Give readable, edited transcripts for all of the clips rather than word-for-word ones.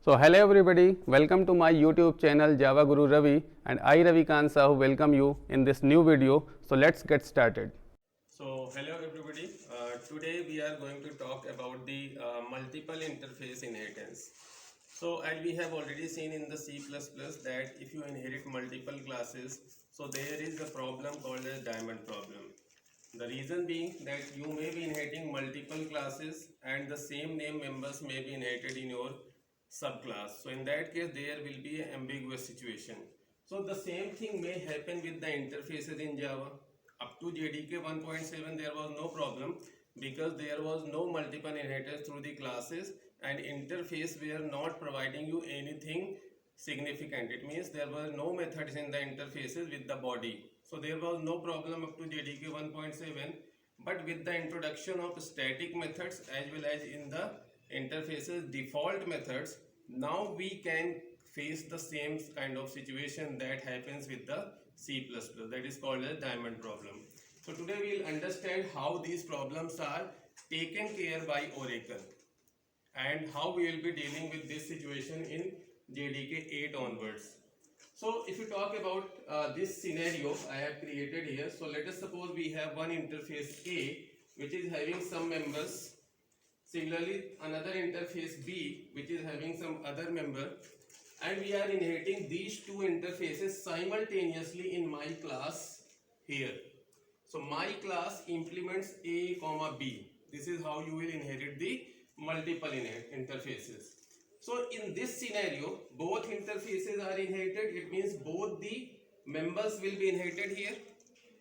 So hello everybody, welcome to my YouTube channel Java Guru Ravi, and I Ravi Khan Sahu welcome you in this new video. So let's get started. So hello everybody, today we are going to talk about the multiple interface inheritance. So as we have already seen in the C++ that if you inherit multiple classes, so there is a problem called as diamond problem. The reason being that you may be inheriting multiple classes and the same name members may be inherited in your subclass. So in that case there will be an ambiguous situation. So the same thing may happen with the interfaces in Java. Up to JDK 1.7 there was no problem because there was no multiple inheritance through the classes and interface were not providing you anything significant. It means there were no methods in the interfaces with the body. So there was no problem up to JDK 1.7, but with the introduction of static methods as well as in the interfaces default methods, now we can face the same kind of situation that happens with the C++, that is called a diamond problem. So today we will understand how these problems are taken care by Oracle and how we will be dealing with this situation in JDK 8 onwards. So if you talk about this scenario I have created here, so let us suppose we have one interface A which is having some members. Similarly, another interface B which is having some other member, and we are inheriting these two interfaces simultaneously in my class here. So my class implements A comma B. This is how you will inherit the multiple interfaces. So in this scenario, both interfaces are inherited. It means both the members will be inherited here.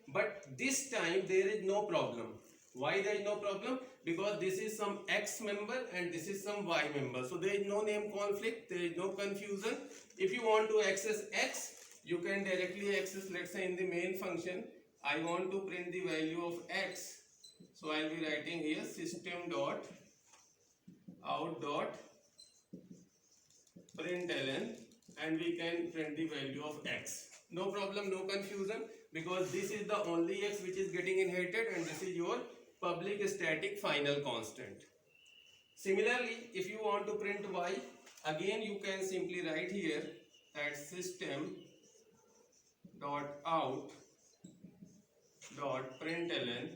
But this time there is no problem. Why there is no problem? Because this is some X member and this is some Y member. So there is no name conflict, there is no confusion. If you want to access X, you can directly access, let's say in the main function, I want to print the value of X. So I will be writing here system dot out dot println, and we can print the value of X. No problem, no confusion, because this is the only X which is getting inherited and this is your public static final constant. Similarly, if you want to print Y, again you can simply write here that system dot out dot println,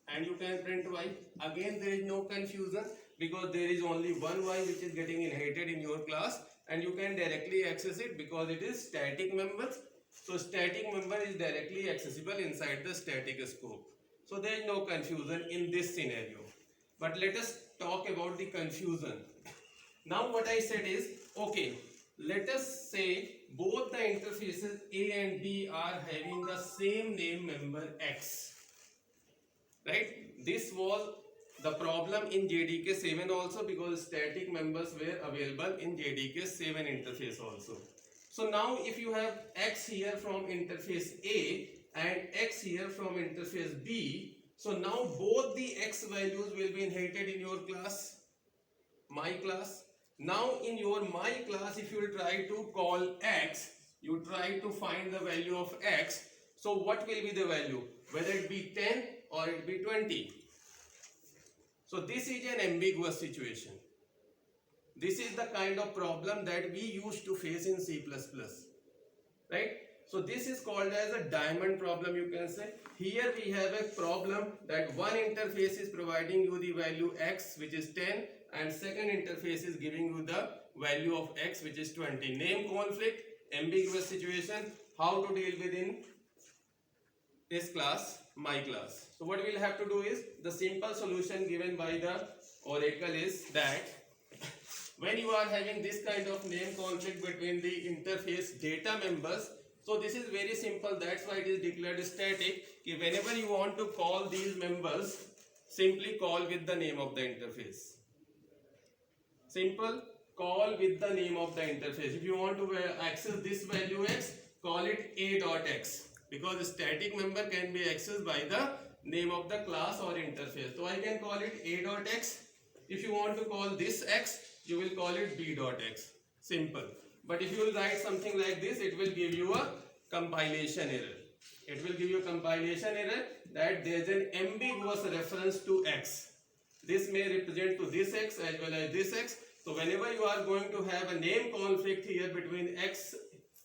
and you can print Y. Again there is no confusion because there is only one Y which is getting inherited in your class, and you can directly access it because it is static members. So static member is directly accessible inside the static scope. So there is no confusion in this scenario. But let us talk about the confusion. Now what I said is, okay, let us say both the interfaces A and B are having the same name member X. Right? This was the problem in JDK 7 also because static members were available in JDK 7 interface also. So now if you have X here from interface A and X here from interface B, so now both the X values will be inherited in your class, my class. Now in your my class, if you will try to call X, you try to find the value of X. So what will be the value? Whether it be 10 or it be 20. So this is an ambiguous situation. This is the kind of problem that we used to face in C++, right? So this is called as a diamond problem, you can say. Here we have a problem that one interface is providing you the value X which is 10 and second interface is giving you the value of X which is 20. Name conflict, ambiguous situation, how to deal with in this class, my class. So what we will have to do is, the simple solution given by the Oracle is that when you are having this kind of name conflict between the interface data members, so this is very simple, that's why it is declared static. Whenever you want to call these members, simply call with the name of the interface. Simple, call with the name of the interface. If you want to access this value X, call it A.X, because static member can be accessed by the name of the class or interface. So I can call it A.X. If you want to call this X, you will call it B.X. Simple. But if you will write something like this, it will give you a compilation error. It will give you a compilation error that there is an ambiguous reference to X. This may represent to this X as well as this X. So whenever you are going to have a name conflict here between x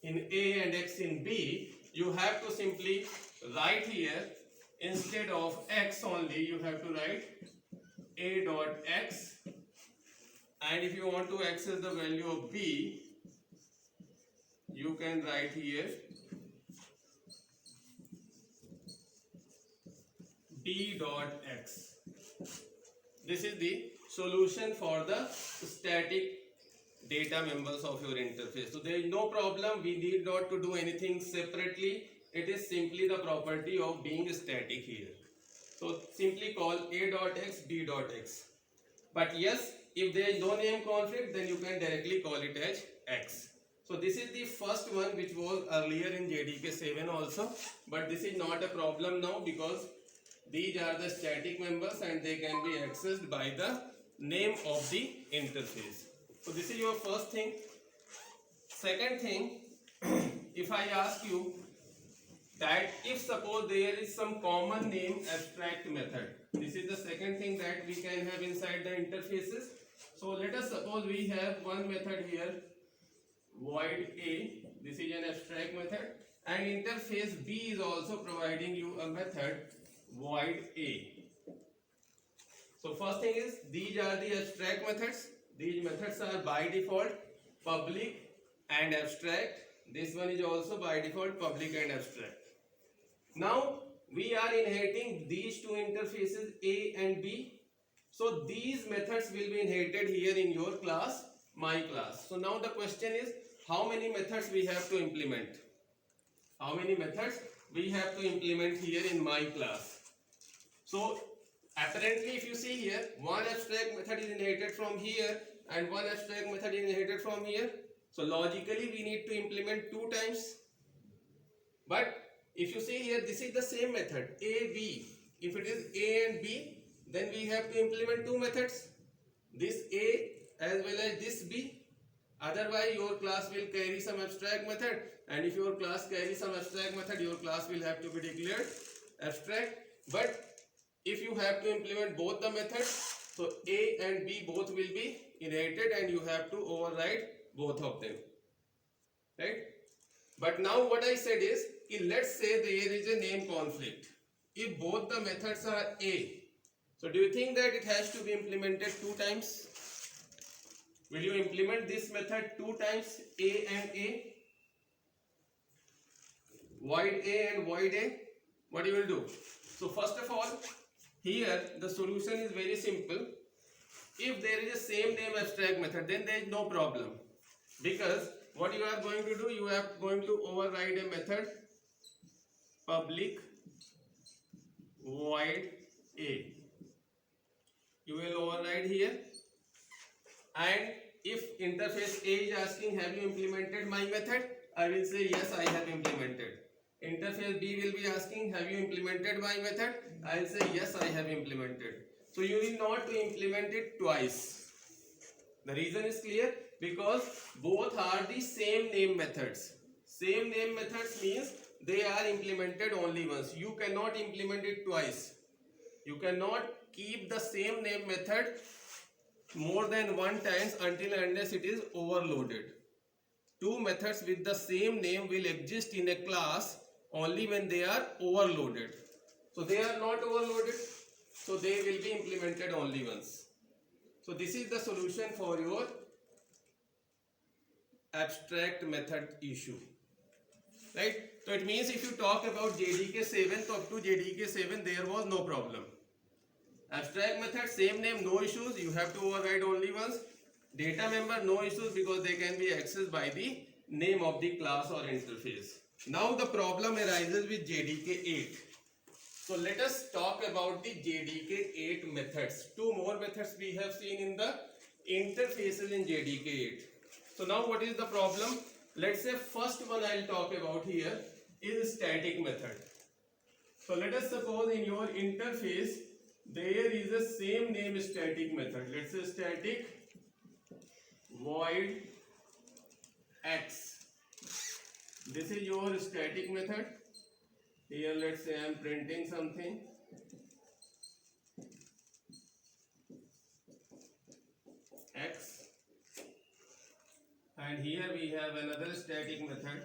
in A and x in B, you have to simply write here, instead of x only, you have to write A dot x, and if you want to access the value of B, you can write here B dot x. This is the solution for the static data members of your interface. So there is no problem, we need not to do anything separately. It is simply the property of being static here. So simply call A dot x B dot x. But yes, if there is no name conflict, then you can directly call it as x. So this is the first one, which was earlier in JDK 7 also, but this is not a problem now because these are the static members and they can be accessed by the name of the interface. So this is your first thing. Second thing, if I ask you that if suppose there is some common name abstract method, this is the second thing that we can have inside the interfaces. So let us suppose we have one method here, void A. This is an abstract method, and interface B is also providing you a method void A. So first thing is, these are the abstract methods. These methods are by default public and abstract. This one is also by default public and abstract. Now we are inheriting these two interfaces A and B. So these methods will be inherited here in your class, my class. So now the question is, how many methods we have to implement? How many methods we have to implement here in my class? So apparently, if you see here, one abstract method is inherited from here and one abstract method is inherited from here. So logically we need to implement two times. But if you see here, this is the same method, A, B. If it is A and B, then we have to implement two methods, this A as well as this B. Otherwise your class will carry some abstract method, and if your class carries some abstract method, your class will have to be declared abstract. But if you have to implement both the methods, so A and B both will be inherited and you have to override both of them, right? But now what I said is, let's say there is a name conflict. If both the methods are A, so do you think that it has to be implemented two times? Will you implement this method two times, A and A? Void A and void A? What you will do? So first of all, here the solution is very simple. If there is a same name abstract method, then there is no problem. Because what you are going to do, you are going to override a method public void A. You will override here, and if interface A is asking, have you implemented my method? I will say yes, I have implemented. Interface B will be asking, have you implemented my method? I will say yes, I have implemented. So you need not to implement it twice. The reason is clear, because both are the same name methods. Same name methods means they are implemented only once. You cannot implement it twice. You cannot keep the same name method more than one times until and unless it is overloaded. Two methods with the same name will exist in a class only when they are overloaded. So they are not overloaded, so they will be implemented only once. So this is the solution for your abstract method issue, right? So it means if you talk about JDK 7, so up to JDK 7 there was no problem. Abstract method, same name, no issues, you have to override only once. Data member, no issues because they can be accessed by the name of the class or interface. Now the problem arises with JDK 8. So let us talk about the JDK 8 methods. Two more methods we have seen in the interfaces in JDK 8. So now what is the problem? Let's say first one I'll talk about here is static method. So let us suppose in your interface there is a same name static method. Let's say static void x. This is your static method. Here let's say I am printing something. X. and here we have another static method,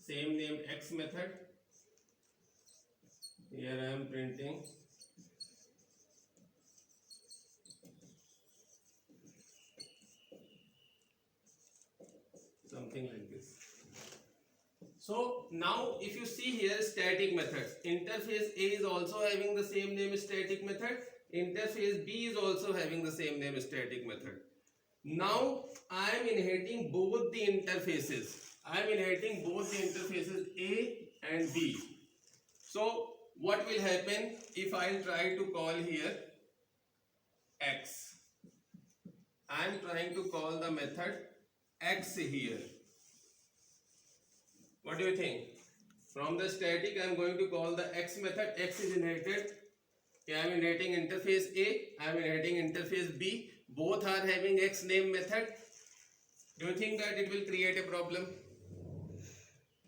same name X method. Here I am printing something like this. So now if you see here static methods, interface A is also having the same name static method, interface B is also having the same name static method. Now I am inheriting both the interfaces. I am inheriting both the interfaces A and B. So what will happen if I try to call here X? I am trying to call the method X here. What do you think? From the static I am going to call the X method. X is inherited. I am inheriting interface A, I am inheriting interface B. Both are having X name method. Do you think that it will create a problem?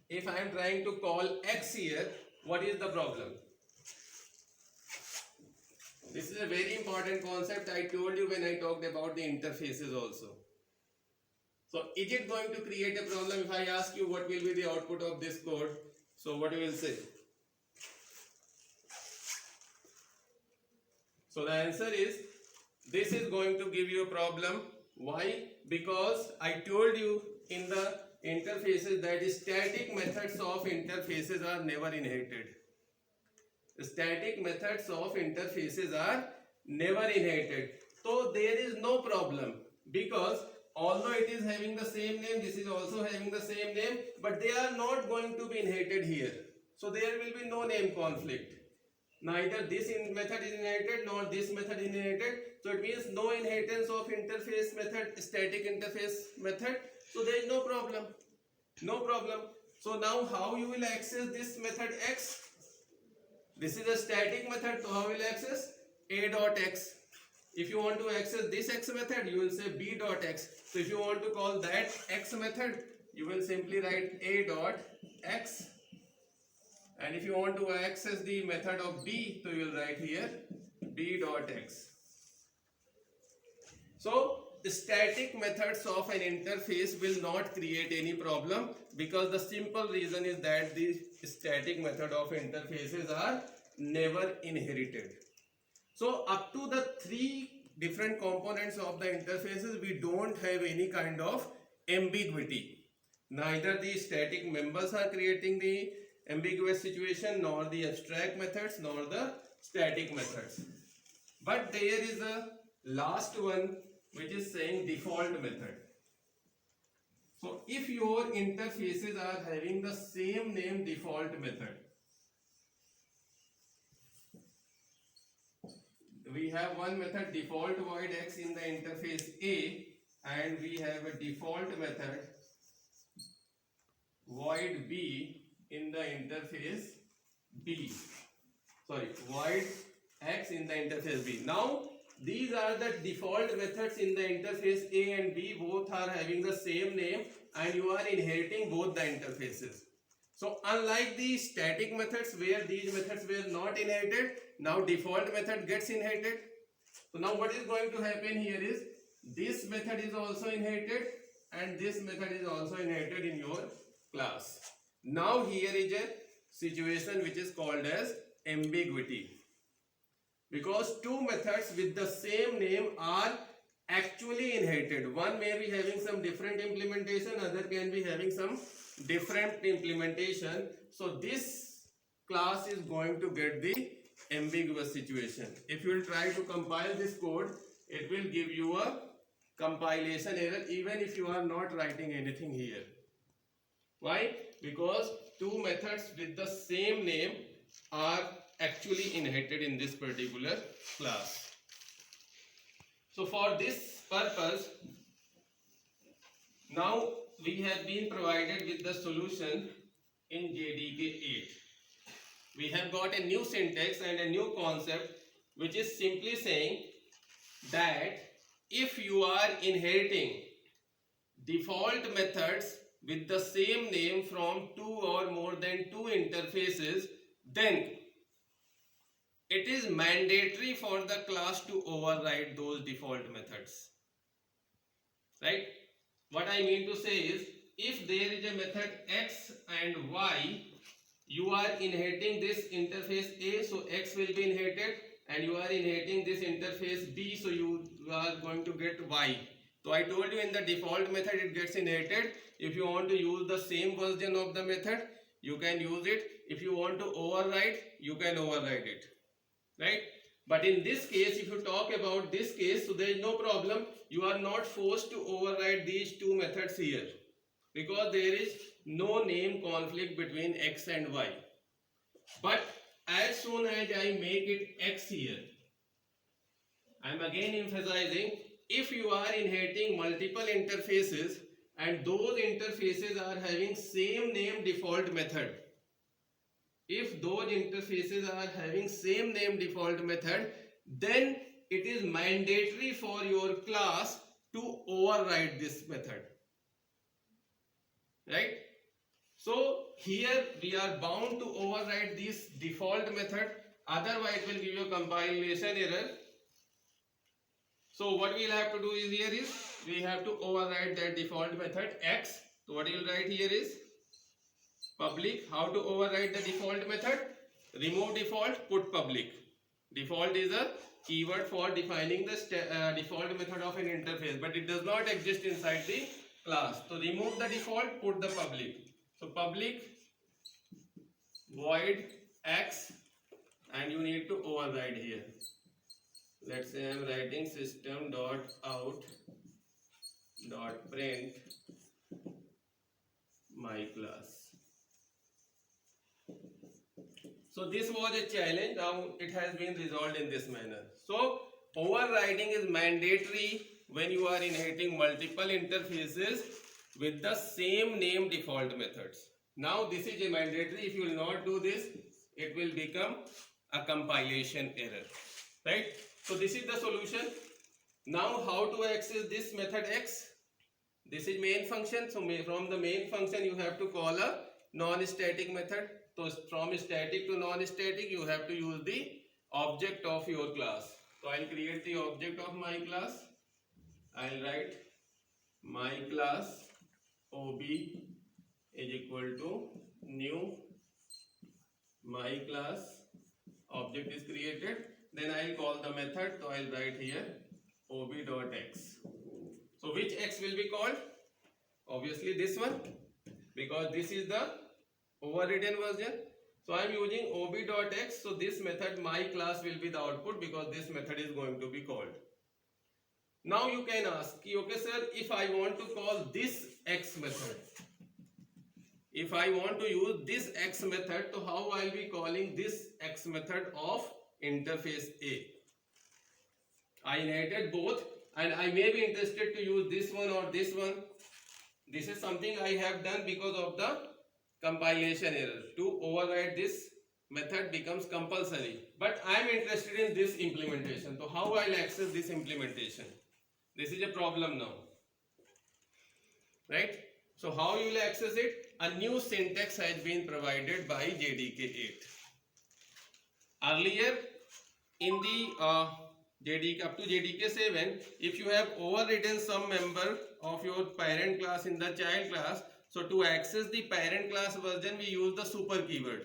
If I am trying to call X here, what is the problem? This is a very important concept I told you when I talked about the interfaces also. So is it going to create a problem if I ask you what will be the output of this code? So what you will say? So the answer is, this is going to give you a problem. Why? Because I told you in the interfaces that static methods of interfaces are never inherited. Static methods of interfaces are never inherited. So there is no problem, because although it is having the same name, this is also having the same name, but they are not going to be inherited here. So there will be no name conflict. Neither this method is inherited nor this method is inherited. So it means no inheritance of interface method, static interface method. So there is no problem. No problem. So now how you will access this method X? This is a static method. So how will access? A dot X. If you want to access this X method, you will say B dot X. So if you want to call that X method, you will simply write A dot X. And if you want to access the method of B, so you will write here B dot X. So the static methods of an interface will not create any problem, because the simple reason is that the static method of interfaces are never inherited. So up to the three different components of the interfaces, we don't have any kind of ambiguity. Neither the static members are creating the ambiguous situation, nor the abstract methods, nor the static methods. But there is a last one which is saying default method. So if your interfaces are having the same name default method, we have one method default void X in the interface A, and we have a default method void B in the interface B. Sorry, void X in the interface B. Now these are the default methods in the interface A and B. Both are having the same name, and you are inheriting both the interfaces. So unlike the static methods where these methods were not inherited, now default method gets inherited. So now what is going to happen here is, this method is also inherited and this method is also inherited in your class. Now here is a situation which is called as ambiguity, because two methods with the same name are actually inherited. One may be having some different implementation, other can be having some different implementation. So this class is going to get the ambiguous situation. If you will try to compile this code, it will give you a compilation error even if you are not writing anything here. Why? Because two methods with the same name are actually inherited in this particular class. So for this purpose, now we have been provided with the solution in JDK 8. We have got a new syntax and a new concept, which is simply saying that if you are inheriting default methods with the same name from two or more than two interfaces, then it is mandatory for the class to override those default methods, right? What I mean to say is, if there is a method x and y, you are inheriting this interface A, so x will be inherited, and you are inheriting this interface B, so you are going to get y. So I told you in the default method it gets inherited. If you want to use the same version of the method, you can use it. If you want to override, you can override it, right? But in this case, if you talk about this case, so there is no problem. You are not forced to override these two methods here, because there is no name conflict between x and y. But as soon as I make it x here, I am again emphasizing, if you are inheriting multiple interfaces and those interfaces are having same name default method, if those interfaces are having same name default method, then it is mandatory for your class to override this method, right? So here we are bound to override this default method, otherwise it will give you a compilation error. So what we will have to do is, here is we have to override that default method x. So what you will write here is public. How to override the default method? Remove default, put public. Default is a keyword for defining the default method of an interface, but it does not exist inside the class. So remove the default, put the public. So public void x, and you need to override here. Let's say I am writing system.out.print my class. So this was a challenge. Now it has been resolved in this manner. So overriding is mandatory when you are inheriting multiple interfaces with the same name default methods. Now this is a mandatory. If you will not do this, it will become a compilation error, right? So this is the solution. Now how to access this method x? This is main function. So from the main function you have to call a non-static method. So from static to non-static you have to use the object of your class. So I'll create the object of my class. I'll write my class ob is equal to new my class. Object is created. Then I'll call the method. So I'll write here ob.x. So which x will be called? Obviously this one, because this is the overridden version. So I am using ob.x. So this method my class will be the output, because this method is going to be called. Now you can ask, okay sir, if I want to call this x method, if I want to use this x method, so how I will be calling this x method of interface A? I inherited both, and I may be interested to use this one or this one. This is something I have done because of the compilation error. To override this method becomes compulsory, but I am interested in this implementation. So how I will access this implementation? This is a problem now, right? So how you will access it? A new syntax has been provided by JDK8. Earlier in the up to JDK7, if you have overridden some member of your parent class in the child class, so to access the parent class version we use the super keyword.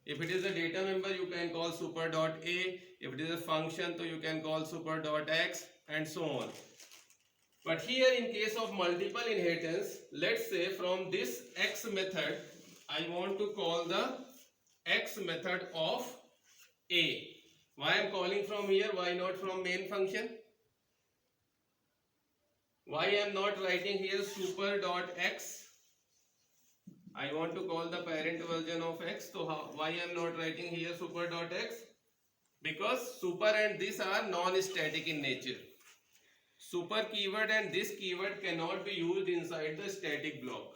If it is a data member, you can call super.a. If it is a function, so you can call super.x, and so on. But here in case of multiple inheritance, let's say from this x method I want to call the x method of A. Why I am calling from here? Why not from main function? Why I am not writing here super.x? I want to call the parent version of x. So why I am not writing here super.x? Because super and this are non-static in nature. Super keyword and this keyword cannot be used inside the static block.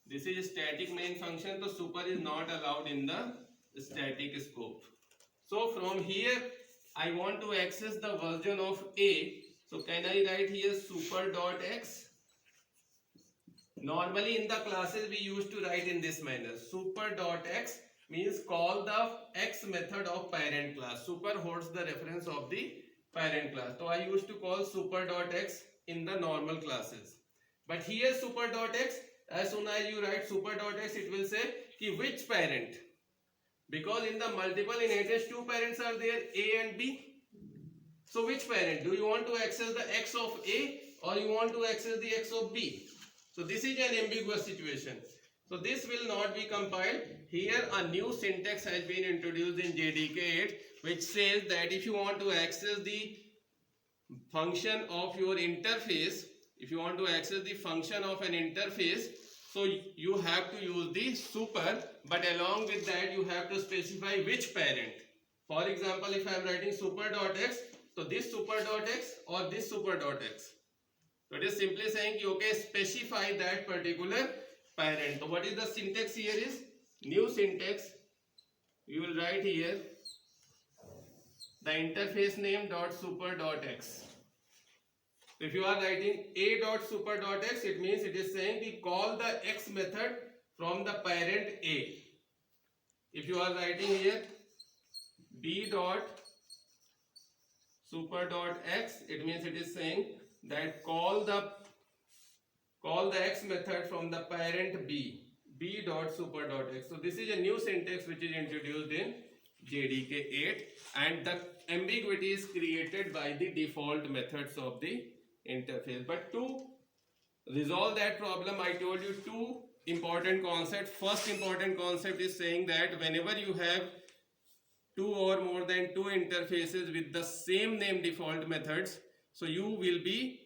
This is a static main function, so super is not allowed in the static scope. So from here I want to access the version of A. So can I write here super.x? Normally in the classes we used to write in this manner, super.x, means call the X method of parent class. Super holds the reference of the parent class. So I used to call super.x in the normal classes. But here super.x, as soon as you write super.x, it will say ki which parent. Because in the multiple inheritance, two parents are there, A and B. So which parent? Do you want to access the X of A or you want to access the X of B? So this is an ambiguous situation. So this will not be compiled. Here a new syntax has been introduced in JDK8 which says that if you want to access the function of your interface, if you want to access the function of an interface, so you have to use the super, but along with that you have to specify which parent. For example, if I am writing super.x, so this super.x or this super.x. So it is simply saying, okay, specify that particular parent. So what is the syntax here is, new syntax, you will write here the interface name dot super.x. So if you are writing a.super.x, it means it is saying we call the x method from the parent A. If you are writing here b.super.x, it means it is saying that call the x method from the parent b.super.x. So this is a new syntax which is introduced in JDK8, and the ambiguity is created by the default methods of the interface. But to resolve that problem, I told you two important concepts. First important concept is saying that whenever you have two or more than two interfaces with the same name default methods, so you will be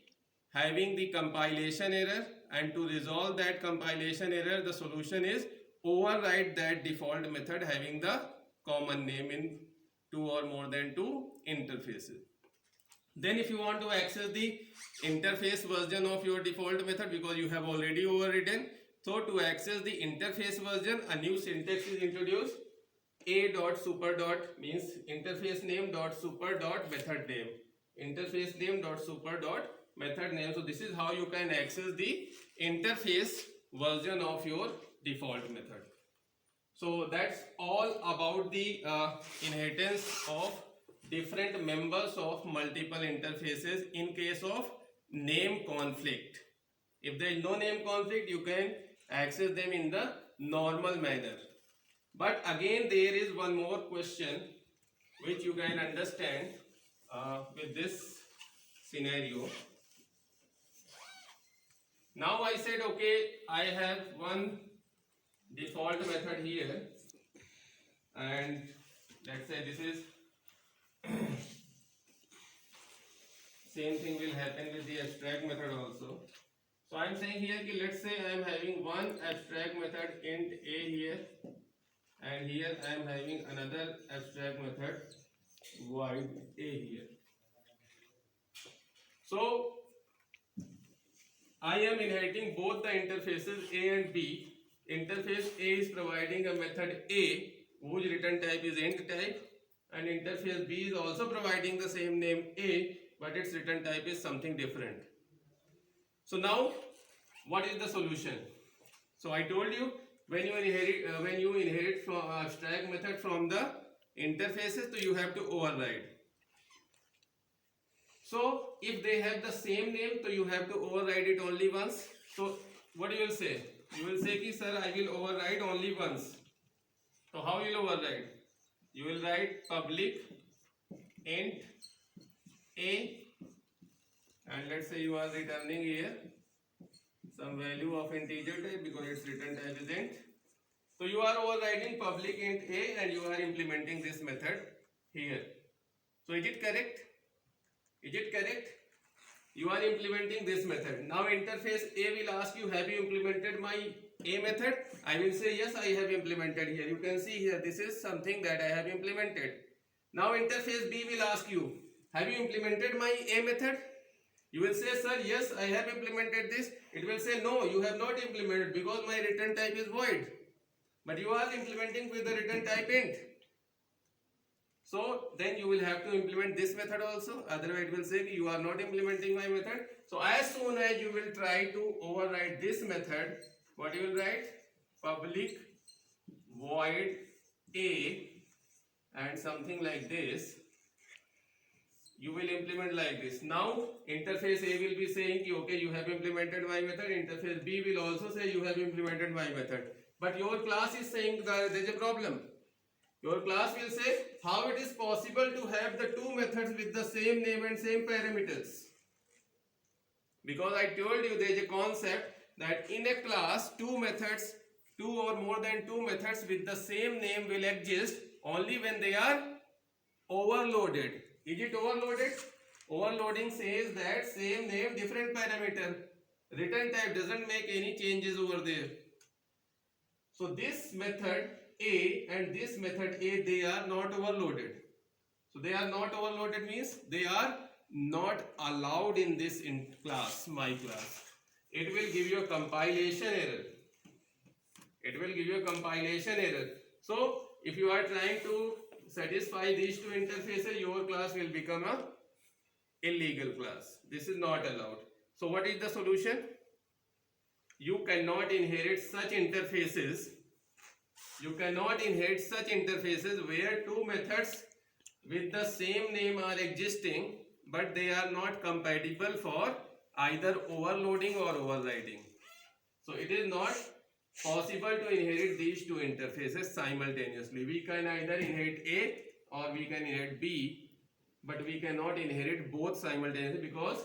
having the compilation error, and to resolve that compilation error, the solution is override that default method having the common name in two or more than two interfaces. Then if you want to access the interface version of your default method, because you have already overridden, so to access the interface version, a new syntax is introduced. A.super. means interface name dot super dot method name. Interface name dot super dot method name. So this is how you can access the interface version of your default method. So that's all about the inheritance of different members of multiple interfaces in case of name conflict. If there is no name conflict, you can access them in the normal manner. But again, there is one more question which you can understand with this scenario. Now I said, okay, I have one default method here, and let's say this is same thing will happen with the abstract method also. So I am saying here, let's say I am having one abstract method int a here, and here I am having another abstract method void a here. So I am inheriting both the interfaces A and B. Interface A is providing a method A whose return type is int type, and interface B is also providing the same name A, but its return type is something different. So now what is the solution? So I told you, when you inherit from abstract method from the interfaces, so you have to override. So if they have the same name, so you have to override it only once. So what you will say? You will say ki sir, I will override only once. So how you will override? You will write public int a, and let's say you are returning here some value of integer type because its return type is int. So you are overriding public int a and you are implementing this method here. So is it correct? Is it correct? You are implementing this method. Now interface A will ask you, have you implemented my A method? I will say yes, I have implemented here. You can see here, this is something that I have implemented. Now interface B will ask you, have you implemented my A method? You will say, sir, yes, I have implemented this. It will say, no, you have not implemented because my return type is void. But you are implementing with the return type int. So then you will have to implement this method also. Otherwise it will say you are not implementing my method. So as soon as you will try to override this method, what you will write? Public void A and something like this, you will implement like this. Now interface A will be saying okay, you have implemented my method. Interface B will also say you have implemented my method. But your class is saying that there is a problem. Your class will say how it is possible to have the two methods with the same name and same parameters. Because I told you there is a concept that in a class two or more than two methods with the same name will exist only when they are overloaded. Is it overloaded? Overloading says that same name, different parameter. Return type doesn't make any changes over there. So this method A and this method A, they are not overloaded. So they are not overloaded means they are not allowed in this class, my class. It will give you a compilation error. It will give you a compilation error. So if you are trying to satisfy these two interfaces, your class will become a illegal class. This is not allowed. So what is the solution? You cannot inherit such interfaces. You cannot inherit such interfaces where two methods with the same name are existing, but they are not compatible for either overloading or overriding. So it is not possible to inherit these two interfaces simultaneously. We can either inherit A or we can inherit B, but we cannot inherit both simultaneously because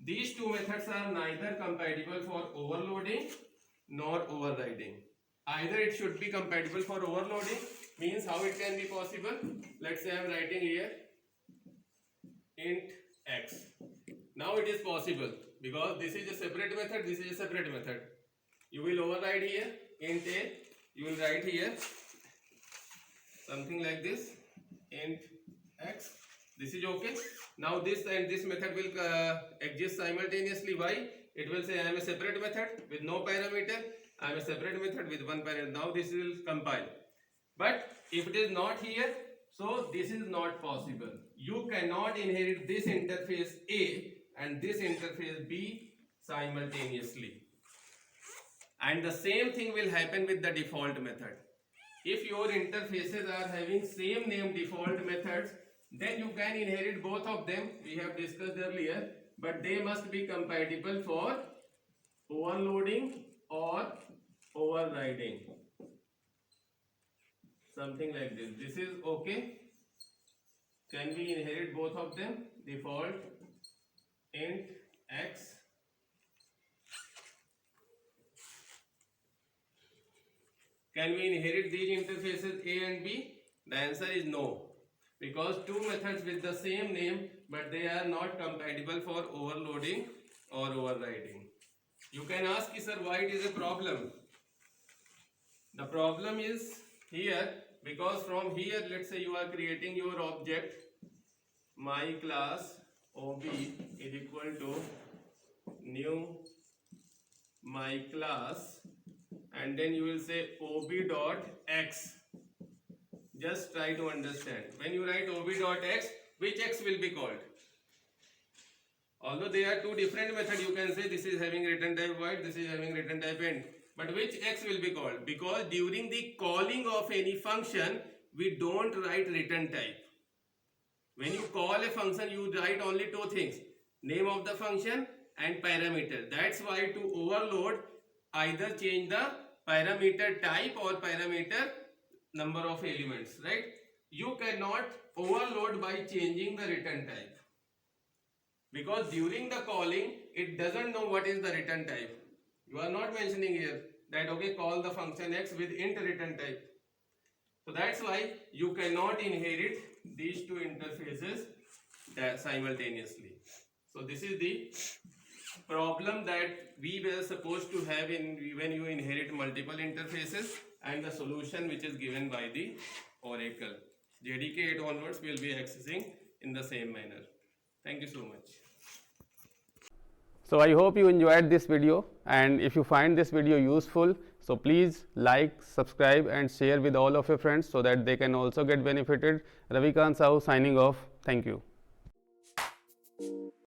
these two methods are neither compatible for overloading nor overriding. Either it should be compatible for overloading, means how it can be possible. Let's say I am writing here int x. Now it is possible because this is a separate method, this is a separate method. You will override here int a, you will write here something like this int x. This is okay. Now this and this method will exist simultaneously. Why? It will say I am a separate method with no parameter, I am a separate method with one parameter. Now this will compile. But if it is not here, so this is not possible. You cannot inherit this interface A and this interface B simultaneously. And the same thing will happen with the default method. If your interfaces are having same name default methods, then you can inherit both of them. We have discussed earlier, but they must be compatible for overloading or overriding. Something like this. This is okay. Can we inherit both of them? Default int x. Can we inherit these interfaces A and B? The answer is no. Because two methods with the same name, but they are not compatible for overloading or overriding. You can ask, sir, why it is a problem? The problem is here because from here, let's say you are creating your object, my class OB is equal to new my class, and then you will say OB dot x. Just try to understand. When you write OB dot x, which x will be called? Although they are two different methods, you can say this is having return type void, this is having return type int. But which x will be called? Because during the calling of any function, we don't write return type. When you call a function, you write only two things: name of the function and parameter. That's why to overload, either change the parameter type or parameter number of elements, right? You cannot overload by changing the return type. Because during the calling, it doesn't know what is the return type. You are not mentioning here that okay, call the function x with int return type. So that's why you cannot inherit these two interfaces simultaneously. So this is the problem that we were supposed to have when you inherit multiple interfaces, and the solution which is given by the Oracle. JDK 8 onwards we will be accessing in the same manner. Thank you so much. So I hope you enjoyed this video, and if you find this video useful, so please like, subscribe and share with all of your friends so that they can also get benefited. Ravikant Sahu signing off. Thank you.